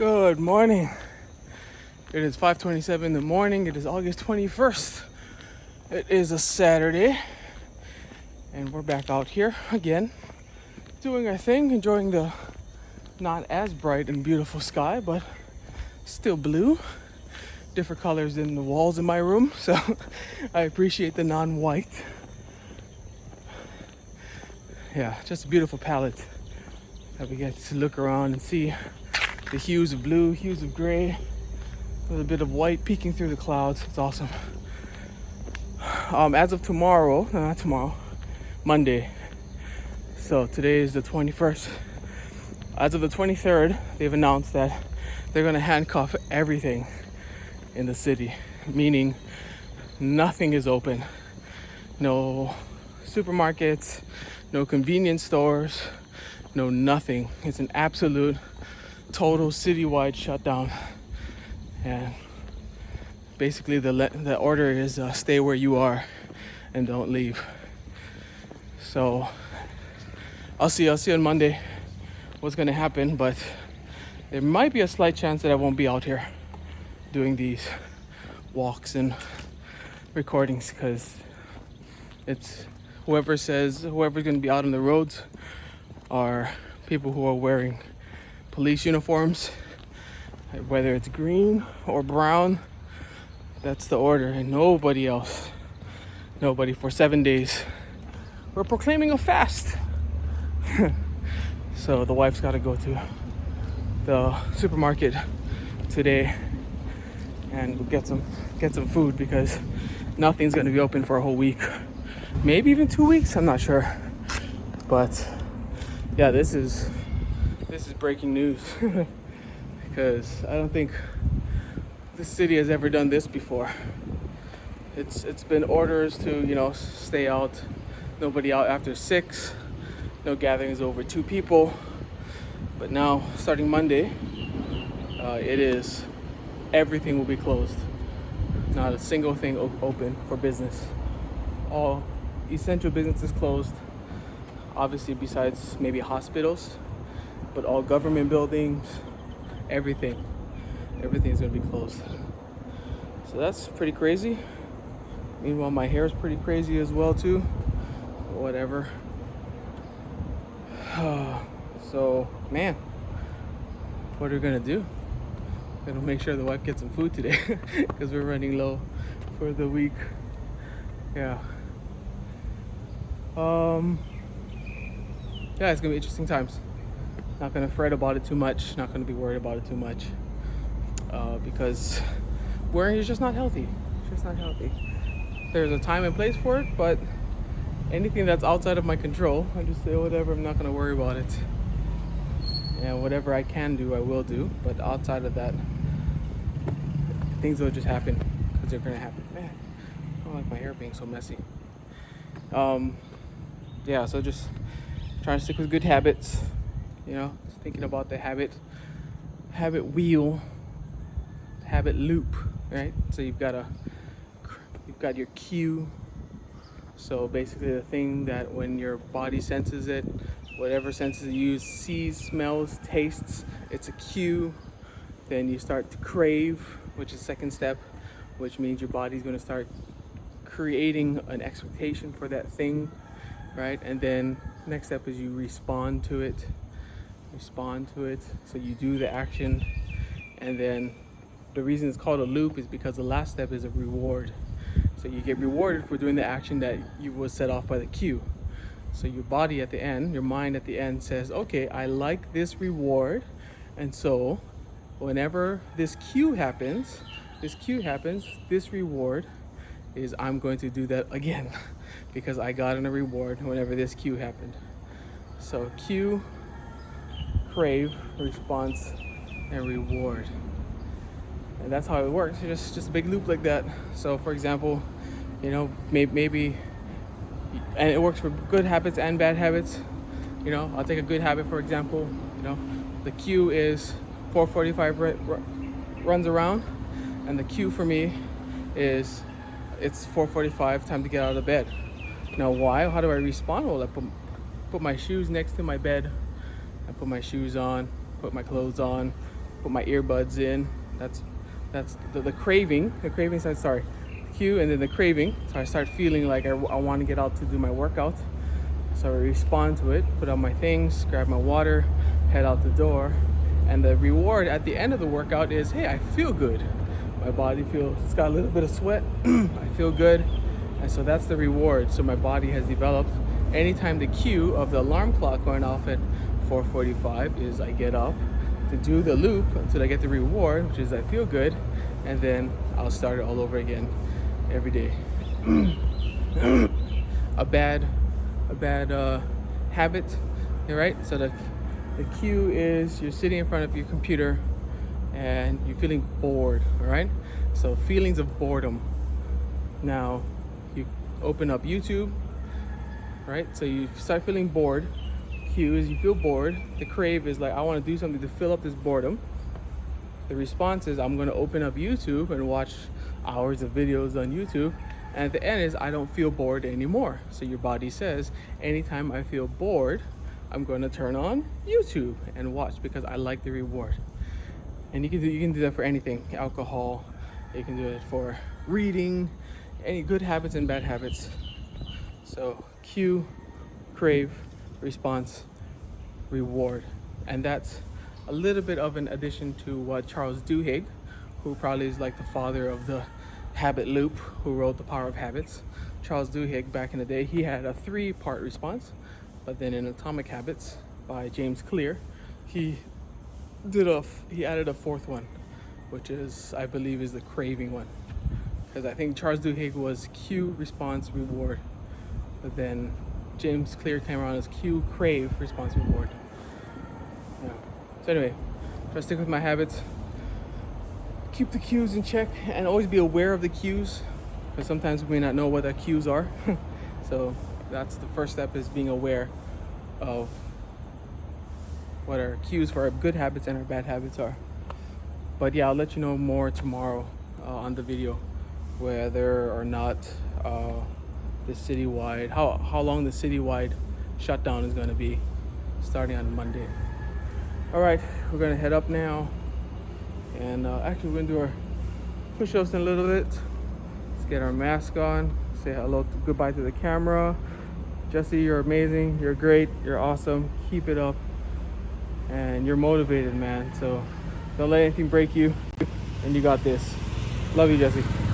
Good morning. It is 5:27 in the morning. It is August 21st. It is a Saturday. And we're back out here again, doing our thing, enjoying the not as bright and beautiful sky, but still blue. Different colors than the walls in my room, so I appreciate the non-white. Yeah, just a beautiful palette that we get to look around and see the hues of blue, hues of gray, with a bit of white peeking through the clouds. It's awesome. As of tomorrow, no, not tomorrow, Monday. So today is the 21st. As of the 23rd, they've announced that they're gonna handcuff everything in the city, meaning nothing is open. No supermarkets, no convenience stores, no nothing. It's an absolute total citywide shutdown, and basically the order is stay where you are and don't leave. So I'll see on Monday what's gonna happen, but there might be a slight chance that I won't be out here doing these walks and recordings, because it's whoever's gonna be out on the roads are people who are wearing police uniforms, whether it's green or brown. That's the order, and nobody else. Nobody for 7 days. We're proclaiming a fast. So the wife's got to go to the supermarket today and get some food, because nothing's going to be open for a whole week, maybe even 2 weeks. I'm not sure, but yeah, this is breaking news. Because I don't think this city has ever done this before. It's been orders to stay out, nobody out after 6, no gatherings over 2 people. But now, starting Monday, everything will be closed. Not a single thing open for business. All essential businesses closed. Obviously, besides maybe hospitals, but all government buildings, everything's gonna be closed. So that's pretty crazy. Meanwhile, my hair is pretty crazy as well too. Whatever. So man, what are we gonna do? Gonna make sure the wife gets some food today because we're running low for the week. Yeah. Yeah, it's gonna be interesting times. Not gonna fret about it too much. Not gonna be worried about it too much, because worrying is just not healthy. It's just not healthy. There's a time and place for it, but anything that's outside of my control, I just say whatever. I'm not gonna worry about it. And whatever I can do, I will do. But outside of that, things will just happen because they're gonna happen. Man, I don't like my hair being so messy. Yeah, so just trying to stick with good habits. Just thinking about the habit wheel, habit loop, right? So you've got your cue. So basically the thing that when your body senses it, whatever senses you use, sees, smells, tastes, it's a cue. Then you start to crave, which is the second step, which means your body's going to start creating an expectation for that thing, right? And then next step is you respond to it. So you do the action, and then the reason it's called a loop is because the last step is a reward. So you get rewarded for doing the action that you was set off by the cue. So your body at the end, your mind at the end says, okay, I like this reward, and so whenever this cue happens, this reward is I'm going to do that again because I got a reward whenever this cue happened. So cue, crave, response, and reward. And that's how it works. It's just a big loop like that. So for example, maybe, and it works for good habits and bad habits. I'll take a good habit, for example. The cue is 4:45 runs around, and the cue for me is it's 4:45, time to get out of bed. Now why? How do I respond? Well, I put my shoes next to my bed. I put my shoes on, put my clothes on, put my earbuds in. That's the craving. The craving starts, sorry, cue, and then the craving. So I start feeling like I want to get out to do my workout. So I respond to it, put on my things, grab my water, head out the door. And the reward at the end of the workout is, hey, I feel good. My body feels, it's got a little bit of sweat. I feel good. And so that's the reward. So my body has developed. Anytime the cue of the alarm clock going off at 4:45 is I get up to do the loop until I get the reward, which is I feel good. And then I'll start it all over again every day. a bad habit, right? So the cue is you're sitting in front of your computer and you're feeling bored, all right? So feelings of boredom. Now you open up YouTube, right? So you start feeling bored. Cue is you feel bored. The crave is like, I want to do something to fill up this boredom. The response is I'm going to open up YouTube and watch hours of videos on YouTube. And at the end is I don't feel bored anymore. So your body says, anytime I feel bored, I'm going to turn on YouTube and watch because I like the reward. And you can do that for anything. Alcohol, you can do it for reading, any good habits and bad habits. So cue, crave, response, reward. And that's a little bit of an addition to what Charles Duhigg, who probably is like the father of the habit loop, who wrote The Power of Habits. Charles Duhigg, back in the day, he had a 3-part response. But then in Atomic Habits by James Clear, he added a 4th one, which is, I believe, is the craving one. Because I think Charles Duhigg was cue, response, reward. But then James Clear came around as cue, crave, response, reward. Yeah. So anyway, try to stick with my habits. Keep the cues in check and always be aware of the cues. Because sometimes we may not know what the cues are. So that's the first step, is being aware of what our cues for our good habits and our bad habits are. But yeah, I'll let you know more tomorrow on the video, whether or not the citywide, how long the citywide shutdown is going to be starting on Monday. All right, we're going to head up now. And actually, we're going to do our push-ups in a little bit. Let's get our mask on. Say hello, goodbye to the camera. Jesse, you're amazing. You're great. You're awesome. Keep it up. And you're motivated, man. So don't let anything break you. And you got this. Love you, Jesse.